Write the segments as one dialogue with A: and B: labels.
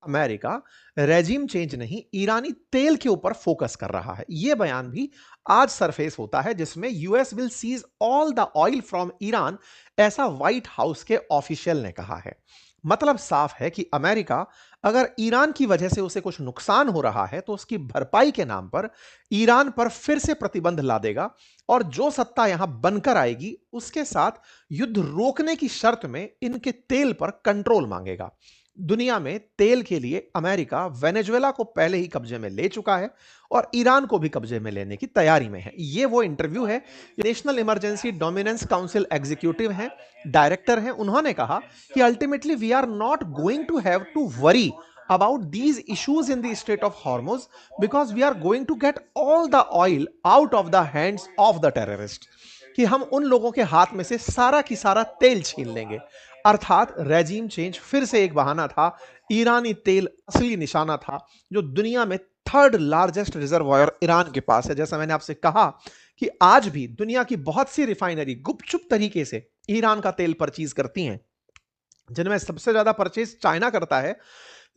A: America regime change नहीं, ईरानी तेल के ऊपर फोकस कर रहा है। यह बयान भी आज सरफेस होता है जिसमें US will cease all the oil from Iran, ऐसा व्हाइट हाउस के ऑफिशियल ने कहा है। मतलब साफ है कि अमेरिका अगर ईरान की वजह से उसे कुछ नुकसान हो रहा है तो उसकी भरपाई के नाम पर ईरान पर फिर से प्रतिबंध ला देगा और जो सत्ता यहां बनकर आएगी उसके साथ युद्ध रोकने की शर्त में इनके तेल पर कंट्रोल मांगेगा। दुनिया में तेल के लिए अमेरिका वेनेजुएला को पहले ही कब्जे में ले चुका है और ईरान को भी कब्जे में लेने की तैयारी में है। ये वो इंटरव्यू है, national emergency dominance council executive हैं, डायरेक्टर हैं। उन्होंने कहा कि ultimately we are not going to have to worry about these issues in the Strait of Hormuz because we are going to get all the oil out of the hands of the terrorist, कि हम उन लोगों के हाथ में से सारा की सारा तेल छीन लेंगे। अर्थात रेजिम चेंज फिर से एक बहाना था। ईरानी तेल असली निशाना था जो दुनिया में थर्ड लार्जेस्ट रिजर्वायर ईरान के पास है। जैसा मैंने आपसे कहा कि आज भी दुनिया की बहुत सी रिफाइनरी गुपचुप तरीके से ईरान का तेल परचेज करती हैं, जिनमें सबसे ज्यादा परचेज चाइना करता है,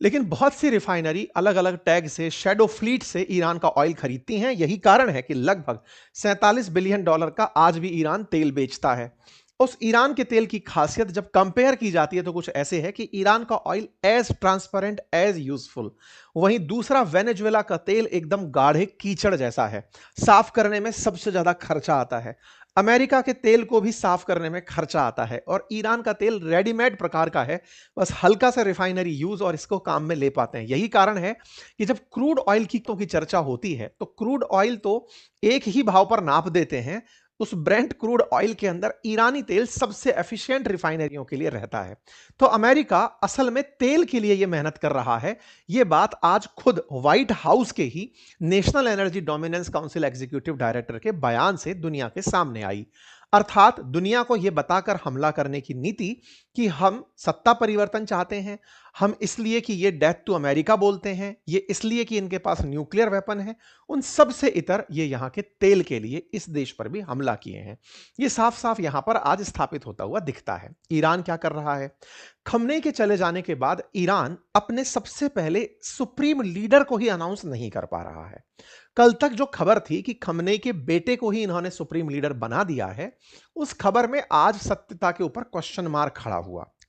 A: लेकिन बहुत सी रिफाइनरी अलग अलग टैग से, शैडो फ्लीट से ईरान का ऑयल खरीदती हैं। यही कारण है कि लगभग $47 बिलियन का आज भी ईरान तेल बेचता है। उस ईरान के तेल की खासियत जब कंपेयर की जाती है तो कुछ ऐसे है कि ईरान का oil as transparent as useful, वहीं दूसरा वेनेजुएला का तेल एकदम गाढ़े कीचड़ जैसा है, साफ करने में सबसे ज्यादा खर्चा आता है। अमेरिका के तेल को भी साफ करने में खर्चा आता है और ईरान का तेल रेडीमेड प्रकार का है, बस हल्का सा रिफाइनरी यूज और इसको काम में ले पाते हैं। यही कारण है कि जब क्रूड ऑयल की चर्चा होती है तो क्रूड ऑयल तो एक ही भाव पर नाप देते हैं, उस ब्रेंट क्रूड ऑयल के अंदर ईरानी तेल सबसे एफिशिएंट रिफाइनरियों के लिए रहता है। तो अमेरिका असल में तेल के लिए यह मेहनत कर रहा है। यह बात आज खुद व्हाइट हाउस के ही national energy dominance council executive director के बयान से दुनिया के सामने आई। अर्थात दुनिया को यह बताकर हमला करने की नीति कि हम सत्ता परिवर्तन चाहते हैं, हम इसलिए कि ये डेथ टू अमेरिका बोलते हैं, ये इसलिए कि इनके पास न्यूक्लियर वेपन है, उन सब से इतर ये यहां के तेल के लिए इस देश पर भी हमला किए हैं। ये साफ साफ यहां पर आज स्थापित होता हुआ दिखता है। ईरान क्या कर रहा है? खमने के चले जाने के बाद ईरान अपने सबसे पहले सुप्रीम लीडर को ही अनाउंस नहीं कर पा रहा है। कल तक जो खबर थी कि खमने के बेटे को ही इन्होंने सुप्रीम लीडर बना दिया है, उस खबर में आज सत्यता के ऊपर क्वेश्चन मार्क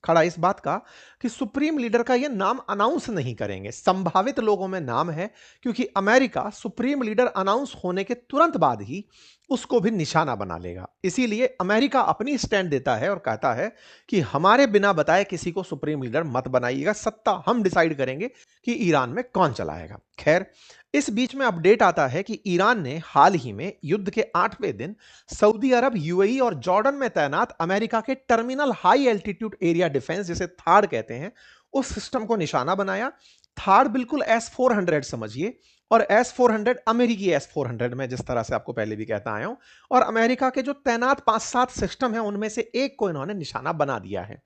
A: खड़ा इस बात का कि सुप्रीम लीडर का यह नाम अनाउंस नहीं करेंगे। संभावित लोगों में नाम है क्योंकि अमेरिका सुप्रीम लीडर अनाउंस होने के तुरंत बाद ही उसको भी निशाना बना लेगा। इसीलिए अमेरिका अपनी स्टैंड देता है और कहता है कि हमारे बिना बताए किसी को सुप्रीम लीडर मत बनाइएगा, सत्ता हम डिसाइड करेंगे कि ईरान में कौन चलाएगा। खैर, इस बीच में अपडेट आता है कि ईरान ने हाल ही में युद्ध के 8वें दिन सऊदी अरब, यूएई और जॉर्डन में तैनात अमेरिका के terminal high altitude area defence, जिसे थाड़ कहते हैं, उस सिस्टम को निशाना बनाया। थाड़ बिल्कुल S-400 समझिए, और S-400 अमेरिकी S-400 में, जिस तरह से आपको पहले भी कहता आया हूं। और अमेरिका के जो तैनात 5-7 सिस्टम हैं उनमें से एक को इन्होंने निशाना बना दिया है।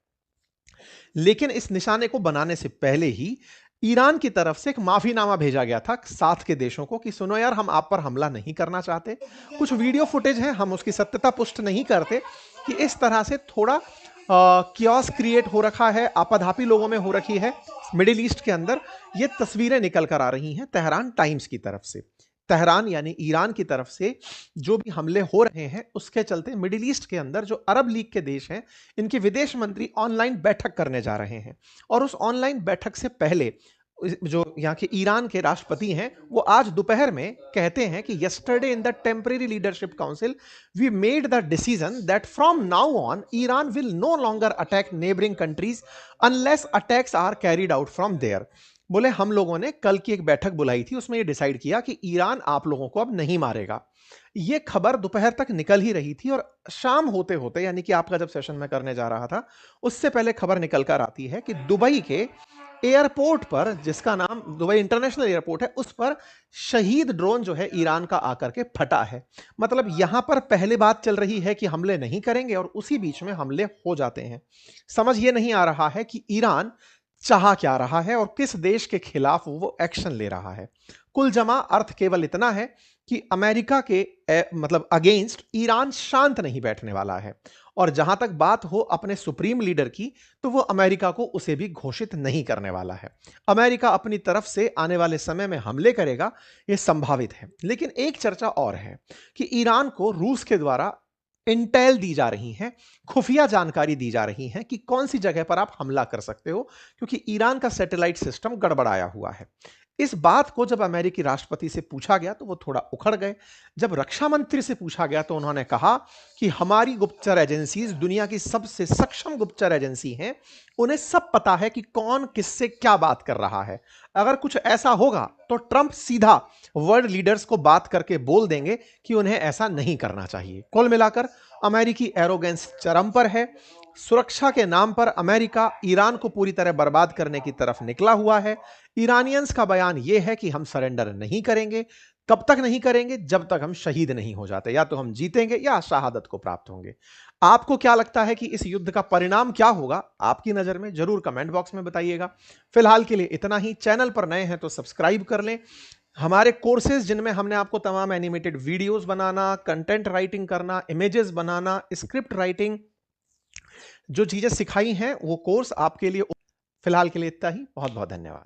A: लेकिन इस निशाने को बनाने से पहले ही ईरान की तरफ से एक माफीनामा भेजा गया था साथ के देशों को कि सुनो यार, हम आप पर हमला नहीं करना चाहते। कुछ वीडियो फुटेज है, हम उसकी सत्यता पुष्ट नहीं करते, कि इस तरह से थोड़ा कियोस क्रिएट हो रखा है, आपाधापी लोगों में हो रखी है मिडिल ईस्ट के अंदर। ये तस्वीरें निकल कर आ रही हैं तेहरान टाइम्स की तरफ से। तेहरान यानी ईरान की तरफ से जो भी हमले हो रहे हैं उसके चलते मिडिल ईस्ट के अंदर जो अरब लीग के देश हैं, इनके विदेश मंत्री ऑनलाइन बैठक करने जा रहे हैं। और उस ऑनलाइन बैठक से पहले जो यहाँ के ईरान के राष्ट्रपति हैं, वो आज दोपहर में कहते हैं कि yesterday in the temporary leadership council we made the decision that from now on Iran will no longer attack neighbouring countries unless attacks are carried out from there. बोले हम लोगों ने कल की एक बैठक बुलाई थी, उसमें ये डिसाइड किया कि ईरान आप लोगों को अब नहीं मारेगा। ये खबर दोपहर तक निकल ही रही थी और शाम होते होते, यानी कि आपका जब सेशन में करने जा रहा था उससे पहले खबर निकल कर आती है कि दुबई के एयरपोर्ट पर, जिसका नाम दुबई इंटरनेशनल एयरपोर्ट है, उस पर शहीद ड्रोन जो है ईरान का आकर के फटा है। मतलब यहां पर पहले बात चल रही है कि हमले नहीं करेंगे और उसी बीच में हमले हो जाते हैं। समझ ये नहीं आ रहा है कि ईरान चाह क्या रहा है और किस देश के खिलाफ वो एक्शन ले रहा है। कुल जमा अर्थ केवल इतना है कि अमेरिका के मतलब अगेंस्ट ईरान शांत नहीं बैठने वाला है। और जहां तक बात हो अपने सुप्रीम लीडर की, तो वो अमेरिका को उसे भी घोषित नहीं करने वाला है। अमेरिका अपनी तरफ से आने वाले समय में हमले करेगा, यह संभावित है। लेकिन एक चर्चा और है कि ईरान को रूस के द्वारा इंटेल दी जा रही है, खुफिया जानकारी दी जा रही है कि कौन सी जगह पर आप हमला कर सकते हो, क्योंकि ईरान का सैटेलाइट सिस्टम गड़बड़ाया हुआ है। इस बात को जब अमेरिकी राष्ट्रपति से पूछा गया तो वो थोड़ा उखड़ गए। जब रक्षा मंत्री से पूछा गया तो उन्होंने कहा कि हमारी गुप्तचर एजेंसीज दुनिया की सबसे सक्षम गुप्तचर एजेंसी हैं, उन्हें सब पता है कि कौन किससे क्या बात कर रहा है। अगर कुछ ऐसा होगा तो ट्रंप सीधा वर्ल्ड लीडर्स को बात करके बोल देंगे कि उन्हें ऐसा नहीं करना चाहिए। कुल मिलाकर अमेरिकी एरोगेंस चरम पर है। सुरक्षा के नाम पर अमेरिका ईरान को पूरी तरह बर्बाद करने की तरफ निकला हुआ है। ईरानियंस का बयान यह है कि हम सरेंडर नहीं करेंगे। कब तक नहीं करेंगे? जब तक हम शहीद नहीं हो जाते। या तो हम जीतेंगे या शहादत को प्राप्त होंगे। आपको क्या लगता है कि इस युद्ध का परिणाम क्या होगा आपकी नजर में? जरूर कमेंट बॉक्स में बताइएगा। फिलहाल के लिए इतना ही। चैनल पर नए हैं तो सब्सक्राइब कर लें। हमारे कोर्सेज जिनमें हमने आपको तमाम एनिमेटेड वीडियोस बनाना, कंटेंट राइटिंग करना, इमेजेस बनाना, स्क्रिप्ट राइटिंग, जो चीजें सिखाई हैं वो कोर्स आपके लिए। फिलहाल के लिए इतना ही। बहुत बहुत धन्यवाद।